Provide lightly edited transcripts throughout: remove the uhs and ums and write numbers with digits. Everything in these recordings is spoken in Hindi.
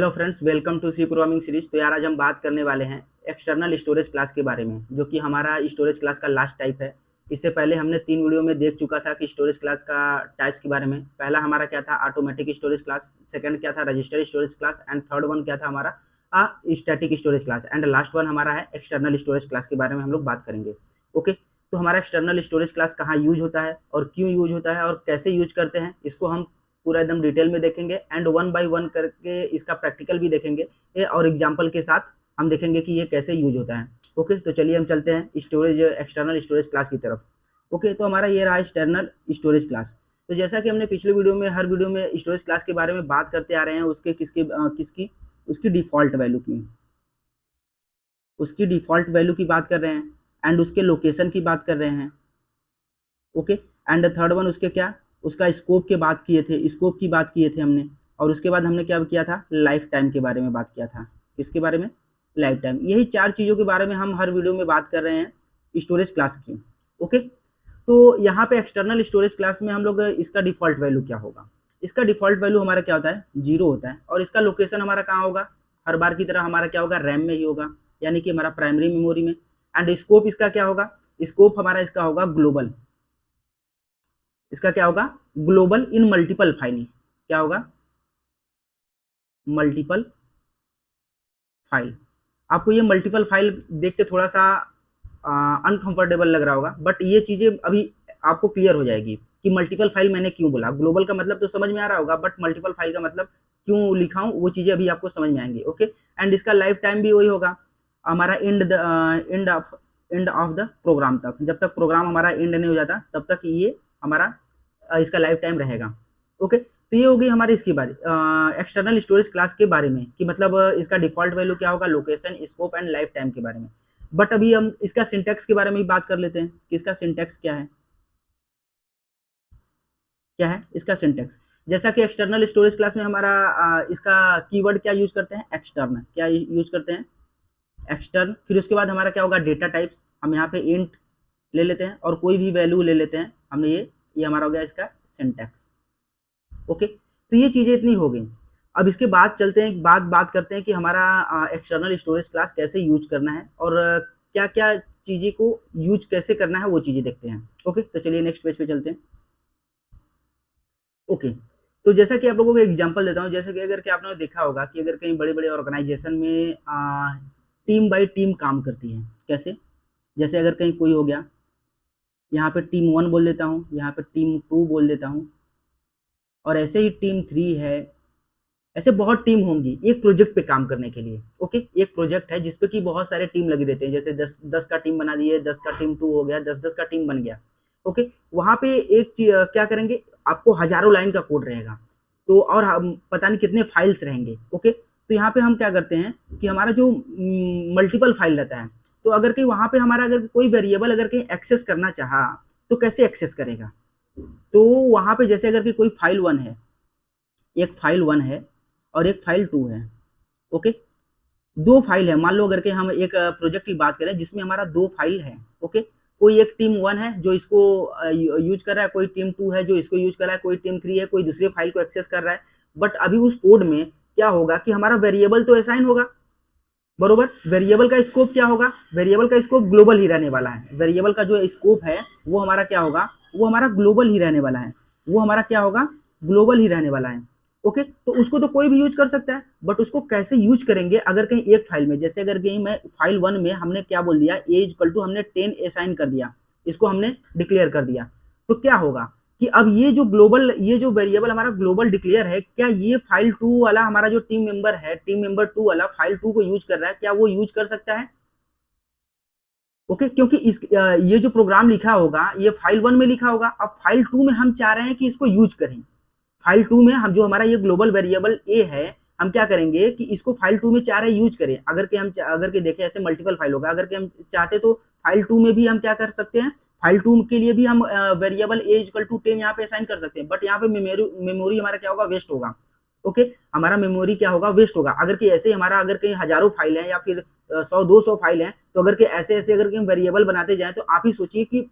Hello friends, welcome to C programming series. तो यार आज हम बात करने वाले हैं एक्सटर्नल स्टोरेज क्लास के बारे में, जो कि हमारा स्टोरेज क्लास का लास्ट टाइप है। इससे पहले हमने 3 वीडियो में देख चुका था कि स्टोरेज क्लास का टाइप्स के बारे में। पहला हमारा क्या था, ऑटोमेटिक स्टोरेज क्लास। सेकंड क्या था, register storage class. And third one क्या था हमारा, static storage class. And last one हमारा है एक्सटर्नल स्टोरेज क्लास के बारे में हम लोग बात करेंगे। ओके, तो हमारा एक्सटर्नल स्टोरेज क्लास कहाँ यूज होता है और क्यों यूज होता है और कैसे यूज करते हैं, इसको हम पूरा एकदम डिटेल में देखेंगे। एंड 1 बाय 1 करके इसका प्रैक्टिकल भी देखेंगे और एग्जांपल के साथ हम देखेंगे कि ये कैसे यूज होता है। ओके, तो चलिए हम चलते हैं स्टोरेज एक्सटर्नल स्टोरेज क्लास की तरफ। ओके, तो हमारा ये रहा एक्सटर्नल स्टोरेज क्लास। तो जैसा कि हमने पिछले वीडियो में हर वीडियो में स्टोरेज क्लास के बारे में बात करते आ रहे हैं, उसके किसकी उसकी डिफ़ॉल्ट वैल्यू की, उसकी डिफ़ॉल्ट वैल्यू की बात कर रहे हैं एंड उसके लोकेशन की बात कर रहे हैं। ओके, एंड थर्ड वन उसके क्या, उसका स्कोप की बात किए थे, स्कोप की बात किए थे हमने। और उसके बाद हमने क्या किया था, लाइफ टाइम के बारे में बात किया था। किसके बारे में, लाइफ टाइम। यही 4 चीज़ों के बारे में हम हर वीडियो में बात कर रहे हैं स्टोरेज क्लास की। ओके, तो यहाँ पे एक्सटर्नल स्टोरेज क्लास में हम लोग इसका डिफ़ॉल्ट वैल्यू क्या होगा, इसका डिफ़ॉल्ट वैल्यू हमारा क्या होता है, 0 होता है। और इसका लोकेशन हमारा कहाँ होगा, हर बार की तरह हमारा क्या होगा, रैम में ही होगा, यानी कि हमारा प्राइमरी मेमोरी में। एंड स्कोप इसका क्या होगा, स्कोप हमारा इसका होगा ग्लोबल। इसका क्या होगा, ग्लोबल इन मल्टीपल फाइल। क्या होगा, मल्टीपल फाइल। आपको ये मल्टीपल फाइल देख के थोड़ा सा अनकंफर्टेबल लग रहा होगा, बट ये चीज़ें अभी आपको क्लियर हो जाएगी कि मल्टीपल फाइल मैंने क्यों बोला। ग्लोबल का मतलब तो समझ में आ रहा होगा, बट मल्टीपल फाइल का मतलब क्यों लिखा हूँ वो चीज़ें अभी आपको समझ में आएंगी। ओके, एंड इसका लाइफ टाइम भी वही होगा हमारा एंड ऑफ द प्रोग्राम तक। जब तक प्रोग्राम हमारा एंड नहीं हो जाता तब तक ये हमारा इसका लाइफ टाइम रहेगा। ओके, तो ये हो गई हमारी इसकी बारे एक्सटर्नल स्टोरेज क्लास के बारे में कि मतलब इसका डिफ़ॉल्ट वैल्यू क्या होगा, location, scope and life time के बारे में। बट अभी हम इसका सिंटैक्स के बारे में भी बात कर लेते हैं कि इसका सिंटैक्स क्या है। क्या है इसका सिंटैक्स, जैसा कि एक्सटर्नल स्टोरेज क्लास में हमारा इसका कीवर्ड क्या यूज करते हैं, एक्सटर्न। क्या यूज करते हैं, एक्सटर्न। फिर उसके बाद हमारा क्या होगा, डेटा टाइप्स। हम यहाँ पे इंट ले लेते हैं और कोई भी वैल्यू ले लेते हैं हमने। ये हमारा हो गया इसका सिंटैक्स। ओके, तो ये चीज़ें इतनी हो गई। अब इसके बाद चलते हैं, बात करते हैं कि हमारा एक्सटर्नल स्टोरेज क्लास कैसे यूज करना है और क्या क्या चीज़ें को यूज कैसे करना है वो चीज़ें देखते हैं। ओके, तो चलिए नेक्स्ट पेज पे चलते हैं। ओके, तो जैसा कि आप लोगों को एग्जांपल देता हूँ, जैसे कि अगर कि आपने देखा होगा कि अगर कहीं बड़े बड़े ऑर्गेनाइजेशन में टीम बाय टीम काम करती है। कैसे, जैसे अगर कहीं कोई हो गया, यहाँ पे टीम 1 बोल देता हूँ, यहाँ पे टीम 2 बोल देता हूँ, और ऐसे ही टीम 3 है। ऐसे बहुत टीम होंगी एक प्रोजेक्ट पे काम करने के लिए। ओके, एक प्रोजेक्ट है जिसपे कि बहुत सारे टीम लगे रहते हैं, जैसे 10 का टीम बना दिए, 10 का टीम 2 हो गया, 10 का टीम बन गया। ओके, वहाँ पे एक क्या करेंगे, आपको हजारों लाइन का कोड रहेगा, तो और हम पता नहीं कितने फाइल्स रहेंगे। ओके, तो यहाँ पे हम क्या करते हैं कि हमारा जो मल्टीपल फाइल रहता है, तो अगर कहीं वहाँ पे हमारा अगर कोई वेरिएबल अगर कहीं एक्सेस करना चाहा तो कैसे एक्सेस करेगा। तो वहाँ पे जैसे अगर कि कोई फाइल 1 है, एक फाइल 1 है और एक फाइल 2 है। ओके, 2 फाइल है। मान लो अगर कि हम एक प्रोजेक्ट की बात करें जिसमें हमारा 2 फाइल है। ओके, कोई एक टीम 1 है जो इसको यूज कर रहा है, कोई टीम 2 है जो इसको यूज कर रहा है, कोई टीम 3 है कोई दूसरे फाइल को एक्सेस कर रहा है। बट अभी उस कोड में क्या होगा कि हमारा वेरिएबल तो असाइन होगा, बरोबर। वेरिएबल का स्कोप क्या होगा, वेरिएबल का स्कोप ग्लोबल ही रहने वाला है। वेरिएबल का जो स्कोप है वो हमारा क्या होगा, वो हमारा ग्लोबल ही रहने वाला है। वो हमारा क्या होगा, ग्लोबल ही रहने वाला है। ओके, तो उसको तो कोई भी यूज कर सकता है, बट उसको कैसे यूज करेंगे अगर कहीं एक फाइल में, जैसे अगर कहीं मैं फाइल 1 में हमने क्या बोल दिया, ए इक्वल टू हमने 10 असाइन कर दिया, इसको हमने डिक्लेयर कर दिया, तो क्या होगा कि अब ये जो वेरिएबल हमारा ग्लोबल डिक्लेयर है, क्या ये फाइल 2 वाला हमारा जो टीम मेंबर है, टीम मेंबर 2 वाला फाइल 2 को यूज कर रहा है, क्या वो यूज कर सकता है। ओके, क्योंकि ये जो प्रोग्राम लिखा होगा ये फाइल 1 में लिखा होगा। अब फाइल 2 में हम चाह रहे हैं कि इसको यूज करें। फाइल 2 में हम जो हमारा ये ग्लोबल वेरिएबल ए है, हम क्या करेंगे कि इसको फाइल 2 में चाह रहे यूज करें। अगर के देखें ऐसे मल्टीपल फाइल होगा, अगर के हम चाहते तो फाइल 2 में भी हम क्या कर सकते हैं, फाइल 2 के लिए भी हम वेरिएबल ए इक्वल टू 10 यहाँ पे असाइन कर सकते हैं। बट यहाँ पे मेमोरी हमारा क्या होगा, वेस्ट होगा। ओके, हमारा मेमोरी क्या होगा, वेस्ट होगा। अगर कि ऐसे हमारा अगर कहीं हजारों फाइल है या फिर 100-200 फाइल है, तो अगर कि ऐसे अगर हम वेरिएबल बनाते जाए तो आप ही सोचिए कि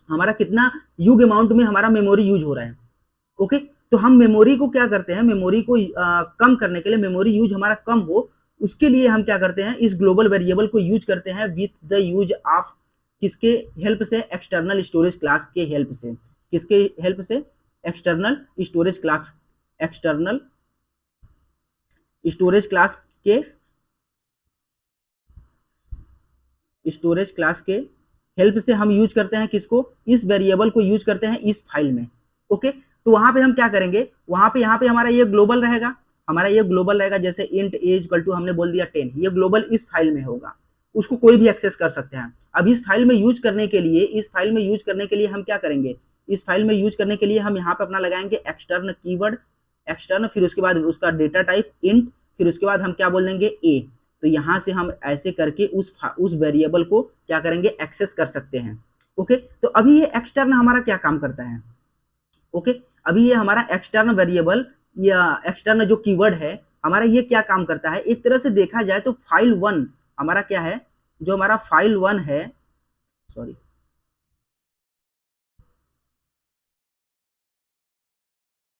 हमारा कितना ह्यूज अमाउंट में हमारा मेमोरी यूज हो रहा है। ओके, तो हम मेमोरी को क्या करते हैं, मेमोरी को कम करने के लिए, मेमोरी यूज हमारा कम हो उसके लिए हम क्या करते हैं, इस ग्लोबल वेरिएबल को यूज करते हैं विथ द यूज ऑफ किसके हेल्प से, एक्सटर्नल स्टोरेज क्लास के हेल्प से। किसके हेल्प से, external storage class, external storage class के, स्टोरेज क्लास के हेल्प से हम यूज करते हैं किसको, इस वेरिएबल को यूज करते हैं इस फाइल में। ओके, तो वहां पे हम क्या करेंगे, वहां पे यहाँ पे हमारा ये ग्लोबल रहेगा, हमारा ये ग्लोबल रहेगा, जैसे इंट ए इक्वल टू हमने बोल दिया 10, ये ग्लोबल इस फाइल में होगा, उसको कोई भी एक्सेस कर सकते हैं। अब इस फाइल में यूज करने के लिए, इस फाइल में यूज करने के लिए हम क्या करेंगे, इस फाइल में यूज करने के लिए हम यहाँ पे अपना लगाएंगे एक्सटर्न कीवर्ड, एक्सटर्न, फिर उसके बाद उसका डेटा टाइप इंट, फिर उसके बाद हम क्या बोल देंगे ए। तो यहाँ से हम ऐसे करके उस वेरिएबल को क्या करेंगे, एक्सेस कर सकते हैं। ओके, तो अभी ये एक्सटर्न हमारा क्या काम करता है, ओके, अभी ये हमारा एक्सटर्न वेरिएबल या एक्सटर्न जो कीवर्ड है हमारा, ये क्या काम करता है, एक तरह से देखा जाए तो फाइल 1 हमारा क्या है, जो हमारा फाइल 1 है, सॉरी,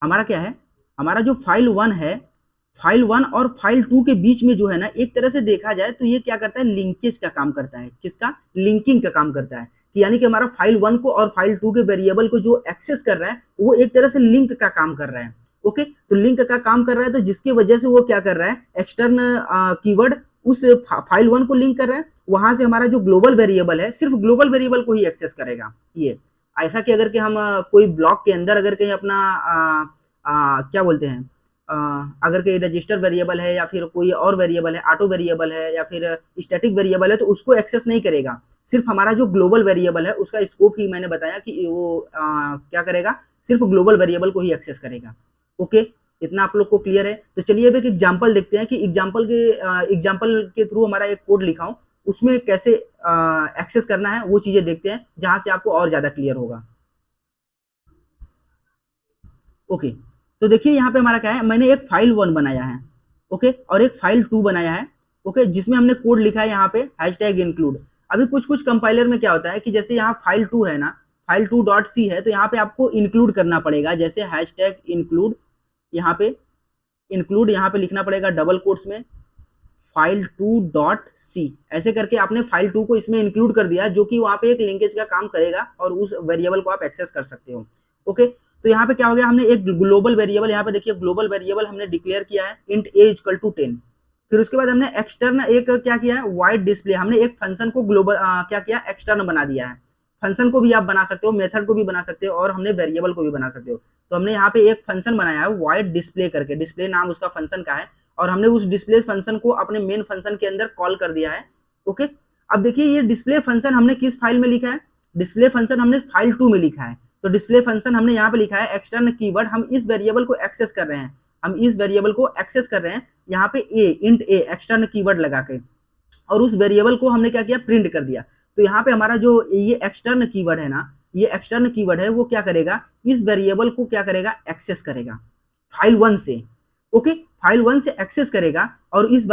हमारा क्या है, हमारा जो फाइल 1 है, फाइल 1 और फाइल 2 के बीच में जो है ना, एक तरह से देखा जाए तो ये क्या करता है, लिंकेज का काम करता है। किसका, लिंकिंग का काम करता है, कि यानी कि हमारा फाइल 1 को और फाइल 2 के वेरिएबल को जो एक्सेस कर रहा है वो एक तरह से लिंक का काम कर रहा है। ओके, तो लिंक का काम कर रहा है, तो जिसकी वजह से वो क्या कर रहा है, एक्सटर्न कीवर्ड उस फाइल 1 को लिंक कर रहा है, वहां से हमारा जो ग्लोबल वेरिएबल है सिर्फ ग्लोबल वेरिएबल को ही एक्सेस करेगा। ये ऐसा कि अगर कि हम कोई ब्लॉक के अंदर अगर कहीं अपना क्या बोलते हैं, अगर कोई रजिस्टर वेरिएबल है या फिर कोई और वेरिएबल है, ऑटो वेरिएबल है या फिर स्टैटिक वेरिएबल है, तो उसको एक्सेस नहीं करेगा, सिर्फ हमारा जो ग्लोबल वेरिएबल है उसका स्कोप ही मैंने बताया कि वो क्या करेगा, सिर्फ ग्लोबल वेरिएबल को ही एक्सेस करेगा। ओके, इतना आप लोग को क्लियर है। तो चलिए अब एक एग्जांपल देखते हैं कि एग्जांपल के थ्रू हमारा एक कोड लिखा हूं, उसमें कैसे एक्सेस करना है वो चीजें देखते हैं, जहां से आपको और ज्यादा क्लियर होगा। ओके, तो देखिए यहाँ पे हमारा क्या है, मैंने एक फाइल 1 बनाया है, ओके, और एक फाइल 2 बनाया है, ओके, जिसमें हमने कोड लिखा है यहाँ पे #include। अभी कुछ कुछ कंपाइलर में क्या होता है कि जैसे यहाँ फाइल 2 है ना, फाइल 2.c है, तो यहाँ पे आपको इंक्लूड करना पड़ेगा, जैसे #include, यहाँ पे इंक्लूड, यहाँ पे लिखना पड़ेगा डबल कोट्स में फाइल 2.c, ऐसे करके आपने फाइल 2 को इसमें इंक्लूड कर दिया, जो कि वहाँ पे एक लिंकेज का काम करेगा और उस वेरिएबल को आप एक्सेस कर सकते हो। ओके, तो यहाँ पे क्या हो गया, हमने एक ग्लोबल वेरिएबल, यहाँ पे देखिए ग्लोबल वेरिएबल हमने डिक्लेयर किया है इंट ए इक्वल टू 10। फिर उसके बाद हमने एक्सटर्न एक क्या किया है, वाइड डिस्प्ले, हमने एक फंक्शन को ग्लोबल क्या किया, एक्सटर्न बना दिया है। फंक्शन को भी आप बना सकते हो, मेथड को भी बना सकते हो, और हमने वेरिएबल को भी बना सकते हो। तो हमने यहाँ पे एक फंक्शन बनाया है वाइड डिस्प्ले करके, डिस्प्ले नाम उसका फंक्शन का है, और हमने उस डिस्प्ले फंक्शन को अपने मेन फंक्शन के अंदर कॉल कर दिया है। ओके, अब देखिए ये डिस्प्ले फंक्शन हमने किस फाइल में लिखा है, डिस्प्ले फंक्शन हमने फाइल 2 में लिखा है। तो डिस्प्ले फंक्शन हमने यहाँ पे लिखा है एक्सटर्न कीवर्ड, हम इस वेरिएबल को एक्सेस कर रहे हैं, हम इस वेरिएबल को एक्सेस कर रहे हैं यहाँ पे ए, इंट ए, एक्सटर्न कीवर्ड लगा के, और उस वेरिएबल को हमने क्या किया, प्रिंट कर दिया। तो यहाँ पे हमारा जो ये एक्सटर्न कीवर्ड है ना, ये एक्सटर्न कीवर्ड है, वो क्या करेगा, इस वेरिएबल को क्या करेगा, एक्सेस करेगा फाइल 1 से। ओके, फाइल 1 से एक्सेस करेगा, और इस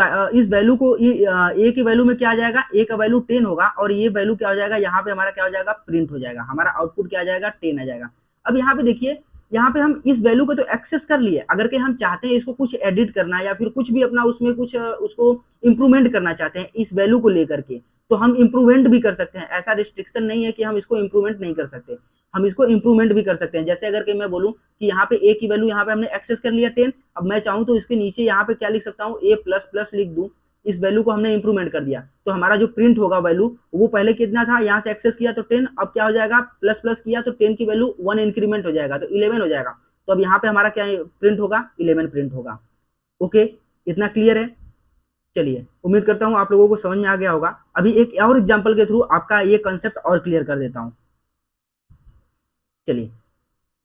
वैल्यू को ए की वैल्यू में क्या आ जाएगा, ए का वैल्यू 10 होगा, और ये वैल्यू क्या हो जाएगा, यहाँ पे हमारा क्या हो जाएगा, प्रिंट हो जाएगा, हमारा आउटपुट क्या आ जाएगा, 10 आ जाएगा। अब यहाँ पे देखिए, यहाँ पे हम इस वैल्यू को तो एक्सेस कर लिए, अगर कि हम चाहते हैं इसको कुछ एडिट करना या फिर कुछ भी अपना उसमें कुछ उसको इंप्रूवमेंट करना चाहते हैं इस वैल्यू को लेकर के, तो हम इंप्रूवमेंट भी कर सकते हैं। ऐसा रिस्ट्रिक्शन नहीं है कि हम इसको इंप्रूवमेंट नहीं कर सकते, हम इसको इंप्रूवमेंट भी कर सकते हैं। जैसे अगर कि मैं बोलूं कि यहाँ पे ए की वैल्यू यहाँ पे हमने एक्सेस कर लिया 10, अब मैं चाहूँ तो इसके नीचे यहाँ पे क्या लिख सकता हूँ, A++ लिख दूं, इस वैल्यू को हमने इंप्रूवमेंट कर दिया, तो हमारा जो प्रिंट होगा वैल्यू, वो पहले कितना था, यहाँ से एक्सेस किया तो 10, अब क्या हो जाएगा, प्लस किया तो 10 की वैल्यू 1 इंक्रीमेंट हो जाएगा, तो 11 हो जाएगा। तो अब यहाँ पे हमारा क्या प्रिंट होगा, 11 प्रिंट होगा। ओके, इतना क्लियर है। चलिए, उम्मीद करता हूँ आप लोगों को समझ में आ गया होगा। अभी एक और एग्जाम्पल के थ्रू आपका ये कंसेप्ट और क्लियर कर देता हूँ। चलिए,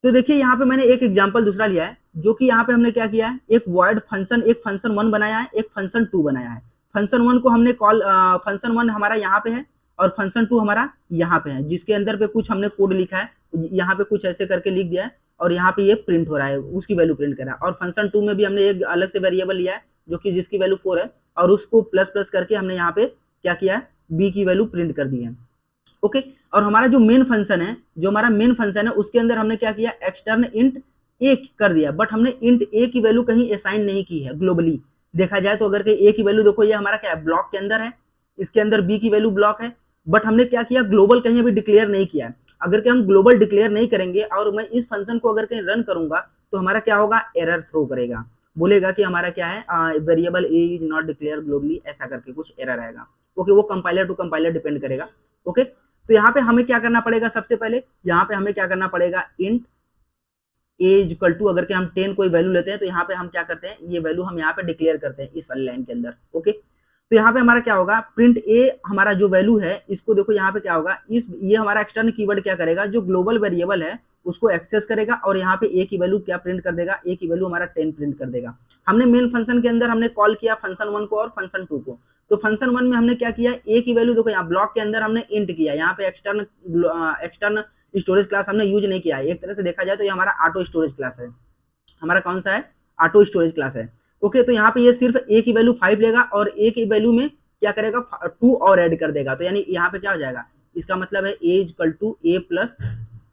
तो देखिए यहाँ पे मैंने एक एग्जांपल दूसरा लिया है, जो कि यहाँ पे हमने क्या किया है, एक वॉइड फंक्शन, एक फंक्शन 1 बनाया है, एक फंक्शन 2 बनाया है। फंक्शन 1 को हमने कॉल, फंक्शन 1 हमारा यहाँ पे है और फंक्शन 2 हमारा यहाँ पे है, जिसके अंदर पे कुछ हमने कोड लिखा है, यहाँ पे कुछ ऐसे करके लिख दिया है, और यहाँ पे ये प्रिंट हो रहा है, उसकी वैल्यू प्रिंट कर रहा है। और फंक्शन 2 में भी हमने एक अलग से वेरिएबल लिया है, जो कि जिसकी वैल्यू 4 है, और उसको प्लस करके हमने यहाँ पे क्या किया है, बी की वैल्यू प्रिंट कर दी है। ओके, और हमारा जो मेन फंक्शन है, जो हमारा मेन फंक्शन है, उसके अंदर हमने क्या किया, एक्सटर्न इंट ए कर दिया, बट हमने इंट ए की वैल्यू कहीं असाइन नहीं की है ग्लोबली। देखा जाए तो अगर कहीं ए की वैल्यू देखो, ये हमारा क्या है, ब्लॉक के अंदर है, इसके अंदर बी की वैल्यू ब्लॉक है, बट हमने क्या किया, ग्लोबल कहीं अभी डिक्लेयर नहीं किया है। अगर कि हम ग्लोबल डिक्लेयर नहीं करेंगे और मैं इस फंक्शन को अगर कहीं रन करूंगा तो हमारा क्या होगा, एरर थ्रो करेगा, बोलेगा कि हमारा क्या है, variable A is not declare globally, ऐसा करके कुछ एरर आएगा। ओके, वो कंपाइलर टू कंपाइलर डिपेंड करेगा। ओके, तो यहाँ पे हमें क्या करना पड़ेगा, सबसे पहले यहाँ पे हमें क्या करना पड़ेगा, इंट ए इक्वल टू, अगर कि हम 10 कोई वैल्यू लेते हैं तो यहाँ पे हम क्या करते हैं, ये वैल्यू हम यहाँ पे डिक्लेयर करते हैं इस वाली लाइन के अंदर। ओके, तो यहाँ पे हमारा क्या होगा, प्रिंट ए हमारा जो वैल्यू है, इसको देखो यहाँ पे क्या होगा, ये हमारा एक्सटर्नल कीवर्ड क्या करेगा, जो ग्लोबल वेरिएबल है उसको एक्सेस करेगा और यहाँ पे ए की वैल्यू क्या प्रिंट कर देगा, ए की वैल्यू हमारा 10 प्रिंट कर देगा। हमने मेन फंक्शन के अंदर हमने कॉल किया फंक्शन 1 को और फंक्शन 2 को। तो फंक्शन 1 में हमने क्या किया, ए की वैल्यू देखो यहाँ ब्लॉक के अंदर हमने इंट किया, यहाँ पे एक्सटर्नल स्टोरेज क्लास हमने यूज नहीं किया है। एक तरह से देखा जाए तो ये हमारा ऑटो स्टोरेज क्लास है, हमारा कौन सा है, ऑटो स्टोरेज क्लास है। ओके, तो यहाँ पे ये सिर्फ ए की वैल्यू 5 लेगा और ए की वैल्यू में क्या करेगा, 2 और ऐड कर देगा। तो यानी यहाँ पे क्या हो जाएगा, इसका मतलब है ए इक्वल टू ए प्लस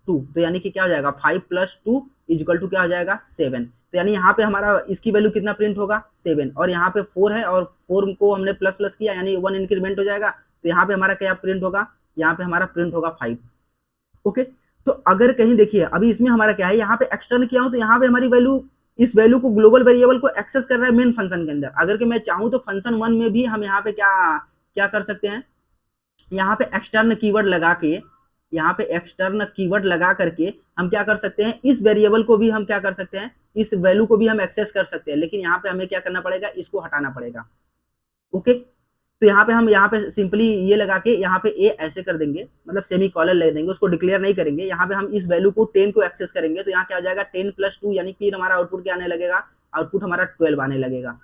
2, तो यानी कि क्या हो जाएगा, 5 प्लस 2 इक्वल टू क्या हो जाएगा, 7। तो यानी यहाँ पे हमारा इसकी वैल्यू कितना प्रिंट होगा, 7, और यहाँ पे 4 है और 4 को हमने प्लस प्लस किया यानी 1 इंक्रीमेंट हो जाएगा। तो यहाँ पे हमारा क्या प्रिंट होगा, यहाँ पे हमारा प्रिंट होगा 5। ओके, तो अगर कहीं देखिए अभी इसमें हमारा क्या है, यहाँ पे एक्सटर्न किया हूं तो यहाँ पे हमारी वैल्यू, इस वैल्यू को ग्लोबल वेरिएबल को एक्सेस कर रहा है मेन फंक्शन के अंदर। अगर कि मैं चाहूं तो फंक्शन 1 में भी हम यहाँ पे क्या क्या कर सकते हैं, यहाँ पे एक्सटर्न कीवर्ड लगा के, यहाँ पे एक्सटर्न कीवर्ड लगा करके हम क्या कर सकते हैं, इस वेरिएबल को भी हम क्या कर सकते हैं, इस वैल्यू को भी हम एक्सेस कर सकते हैं, लेकिन यहाँ पे हमें क्या करना पड़ेगा, इसको हटाना पड़ेगा। ओके, तो यहाँ पे हम यहाँ पे सिंपली ये लगा के यहाँ पे ए ऐसे कर देंगे, मतलब सेमी कॉलर ले देंगे, उसको डिक्लेयर नहीं करेंगे। यहाँ पे हम इस वैल्यू को 10 को एक्सेस करेंगे तो यहाँ क्या हो जाएगा, 10 प्लस 2, यानी कि हमारा आउटपुट क्या आने लगेगा, आउटपुट हमारा 12 आने लगेगा।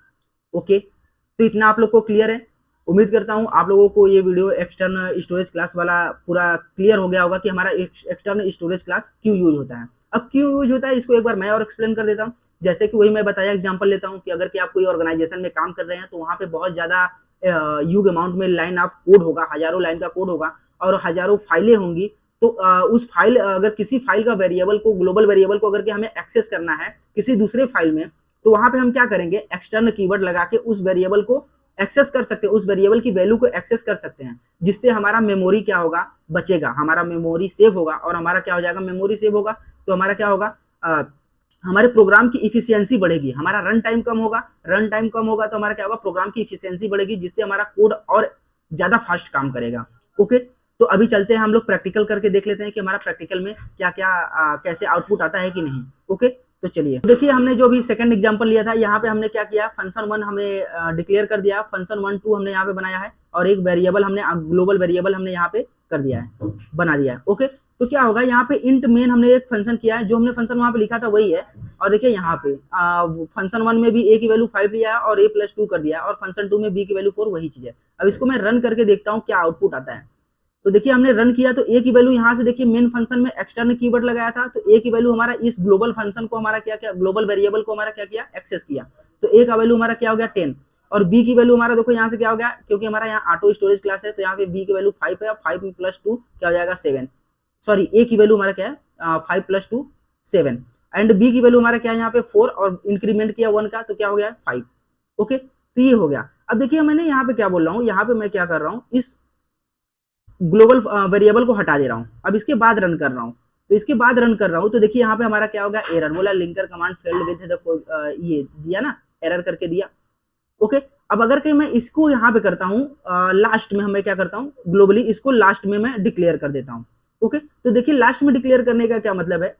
ओके, तो इतना आप लोग को क्लियर है। उम्मीद करता हूँ आप लोगों को ये वीडियो एक्सटर्नल स्टोरेज क्लास वाला पूरा क्लियर हो गया होगा कि हमारा एक्सटर्नल स्टोरेज क्लास क्यों यूज होता है। अब क्यों यूज होता है इसको एक बार मैं और एक्सप्लेन कर देता हूँ। जैसे कि वही मैं बताया, एग्जांपल लेता हूँ कि अगर कि आप कोई ऑर्गेनाइजेशन में काम कर रहे हैं तो वहाँ पे बहुत ज्यादा ह्यूज अमाउंट में लाइन ऑफ कोड होगा, हजारों लाइन का कोड होगा और हजारों फाइलें होंगी। तो उस फाइल, अगर किसी फाइल का वेरिएबल को, ग्लोबल वेरिएबल को अगर कि हमें एक्सेस करना है किसी दूसरे फाइल में, तो वहां पे हम क्या करेंगे, एक्सटर्नल कीवर्ड लगा के उस वेरिएबल को एक्सेस कर सकते हैं, उस वेरिएबल की वैल्यू को एक्सेस कर सकते हैं, जिससे हमारा मेमोरी क्या होगा, बचेगा, हमारा मेमोरी सेव होगा और हमारा क्या हो जाएगा, मेमोरी सेव होगा तो हमारा क्या होगा, हमारे प्रोग्राम की इफिशियंसी बढ़ेगी, हमारा रन टाइम कम होगा, रन टाइम कम होगा तो हमारा क्या होगा, प्रोग्राम की इफिशियंसी बढ़ेगी, जिससे हमारा कोड और ज्यादा फास्ट काम करेगा। ओके, तो अभी चलते हैं हम लोग प्रैक्टिकल करके देख लेते हैं कि हमारा प्रैक्टिकल में क्या क्या कैसे आउटपुट आता है कि नहीं। ओके, तो चलिए देखिए, हमने जो भी सेकंड एग्जांपल लिया था, यहाँ पे हमने क्या किया, फंक्शन 1 हमने डिक्लेयर कर दिया, फंक्शन 1 2 हमने यहाँ पे बनाया है और एक वेरिएबल हमने, ग्लोबल वेरिएबल हमने यहाँ पे कर दिया है, बना दिया है। ओके, तो क्या होगा, यहाँ पे इंट मेन हमने एक फंक्शन किया है, जो हमने फंक्शन वहां पे लिखा था वही है। और देखिए यहाँ पे फंक्शन 1 में भी ए की वैल्यू 5 लिया है और ए प्लस 2 कर दिया और फंक्शन 2 में बी की वैल्यू 4, वही चीज है। अब इसको मैं रन करके देखता हूँ क्या आउटपुट आता है। तो देखिए हमने रन किया तो ए की वैल्यू यहाँ से देखिए मेन फंक्शन में एक्सटर्नल कीवर्ड लगाया था, तो ए की वैल्यू हमारा इस ग्लोबल फंक्शन को हमारा क्या किया, ग्लोबल वेरिएबल को हमारा क्या किया, एक्सेस किया। तो ए का वैल्यू हमारा क्या हो गया, 10, और बी की वैल्यू हमारा देखो यहाँ से क्या हो गया, क्योंकि हमारा यहाँ ऑटो स्टोरेज क्लास है तो यहाँ पे बी की वैल्यू 5 है, 5 प्लस 2 क्या हो जाएगा, 7। सॉरी, ए की वैल्यू हमारा क्या है, 5 प्लस 2 7, एंड बी की वैल्यू हमारा क्या है यहाँ पे 4 और इंक्रीमेंट किया 1 का तो क्या हो गया 5। ओके, तो ये हो गया। अब देखिए मैंने यहाँ पे क्या बोल रहा हूँ, यहाँ पे मैं क्या कर रहा हूँ, इस ग्लोबल वेरिएबल को हटा दे रहा हूँ। अब इसके बाद रन कर रहा हूँ, तो इसके बाद रन कर रहा हूँ तो देखिए यहाँ पे हमारा क्या होगा, एरर बोला, linker command failed with the, ये दिया ना, एरर करके दिया। ओके, अब अगर कहीं मैं इसको यहाँ पे करता हूँ, लास्ट में मैं क्या करता हूँ, ग्लोबली इसको लास्ट में मैं डिक्लेयर कर देता हूँ। ओके, तो देखिए लास्ट में डिक्लेयर करने का क्या मतलब है,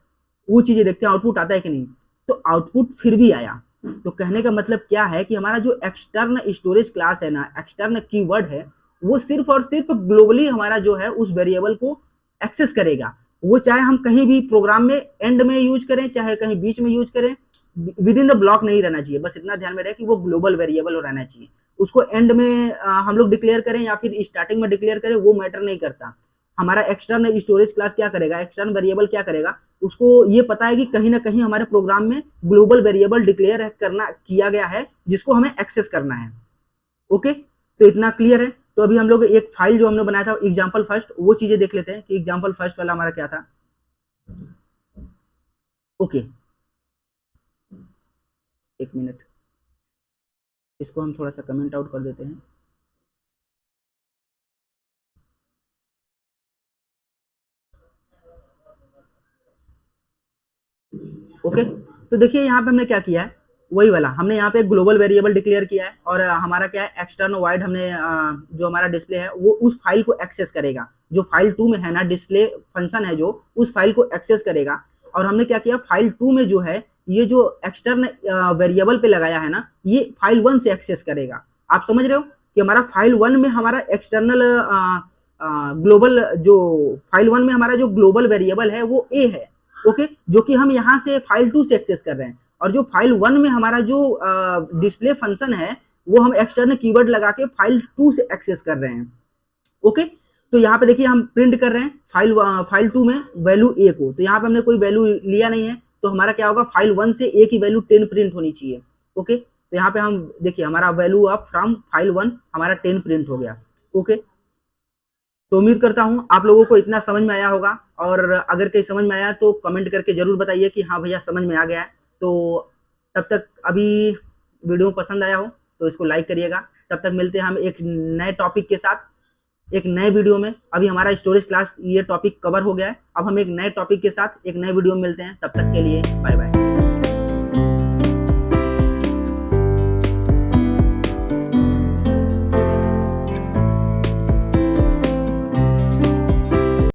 वो चीजें देखते हैं आउटपुट आता है कि नहीं। तो आउटपुट फिर भी आया, तो कहने का मतलब क्या है कि हमारा जो एक्सटर्न स्टोरेज क्लास है ना, एक्सटर्न कीवर्ड है, वो सिर्फ और सिर्फ ग्लोबली हमारा जो है उस वेरिएबल को एक्सेस करेगा। वो चाहे हम कहीं भी प्रोग्राम में एंड में यूज करें, चाहे कहीं बीच में यूज करें, विद इन द ब्लॉक नहीं रहना चाहिए। बस इतना ध्यान में रहे कि वो ग्लोबल वेरिएबल रहना चाहिए। उसको एंड में हम लोग डिक्लेयर करें या फिर स्टार्टिंग में डिक्लेयर करें, वो मैटर नहीं करता। हमारा एक्सटर्नल स्टोरेज क्लास क्या करेगा, एक्सटर्नल वेरिएबल क्या करेगा, उसको ये पता है कि कहीं ना कहीं हमारे प्रोग्राम में ग्लोबल वेरिएबल डिक्लेयर करना किया गया है, जिसको हमें एक्सेस करना है। ओके, तो इतना क्लियर है। तो अभी हम लोग एक फाइल जो हमने बनाया था एग्जाम्पल फर्स्ट, वो चीजें देख लेते हैं कि एग्जाम्पल फर्स्ट वाला हमारा क्या था। ओके, एक मिनट, इसको हम थोड़ा सा कमेंट आउट कर देते हैं। ओके, तो देखिए यहाँ पे हमने क्या किया है, वही वाला हमने यहाँ पे ग्लोबल वेरिएबल डिक्लेयर किया है, और हमारा क्या है, एक्सटर्नल वाइड हमने जो हमारा डिस्प्ले है वो उस फाइल को एक्सेस करेगा, जो फाइल 2 में है ना, डिस्प्ले फंक्शन है जो उस फाइल को एक्सेस करेगा। और हमने क्या किया, फाइल 2 में जो है ये जो एक्सटर्नल वेरिएबल पे लगाया है ना, ये फाइल 1 से एक्सेस करेगा। आप समझ रहे हो कि हमारा फाइल 1 में हमारा एक्सटर्नल ग्लोबल, जो फाइल 1 में हमारा जो ग्लोबल वेरिएबल है वो ए है, ओके, जो कि हम यहाँ से फाइल 2 से एक्सेस कर रहे हैं। और जो फाइल 1 में हमारा जो डिस्प्ले फंक्शन है वो हम एक्सटर्नल कीवर्ड लगा के फाइल 2 से एक्सेस कर रहे हैं। ओके, तो यहाँ पे देखिए हम प्रिंट कर रहे हैं फाइल 2 में वैल्यू ए को, तो यहाँ पे हमने कोई वैल्यू लिया नहीं है, तो हमारा क्या होगा, फाइल 1 से ए की वैल्यू 10 प्रिंट होनी चाहिए। ओके, तो यहाँ पे हम देखिए हमारा वैल्यू ऑफ फ्रॉम फाइल 1 हमारा 10 प्रिंट हो गया। ओके, तो उम्मीद करता हूं आप लोगों को इतना समझ में आया होगा, और अगर कहीं समझ में आया तो कमेंट करके जरूर बताइए कि हाँ भैया समझ में आ गया है। तो तब तक, अभी वीडियो पसंद आया हो तो इसको लाइक करिएगा। तब तक मिलते हैं हम एक नए टॉपिक के साथ, एक नए वीडियो में। अभी हमारा स्टोरेज क्लास ये टॉपिक कवर हो गया है, अब हम एक नए टॉपिक के साथ एक नए वीडियो में मिलते हैं। तब तक के लिए बाय बाय।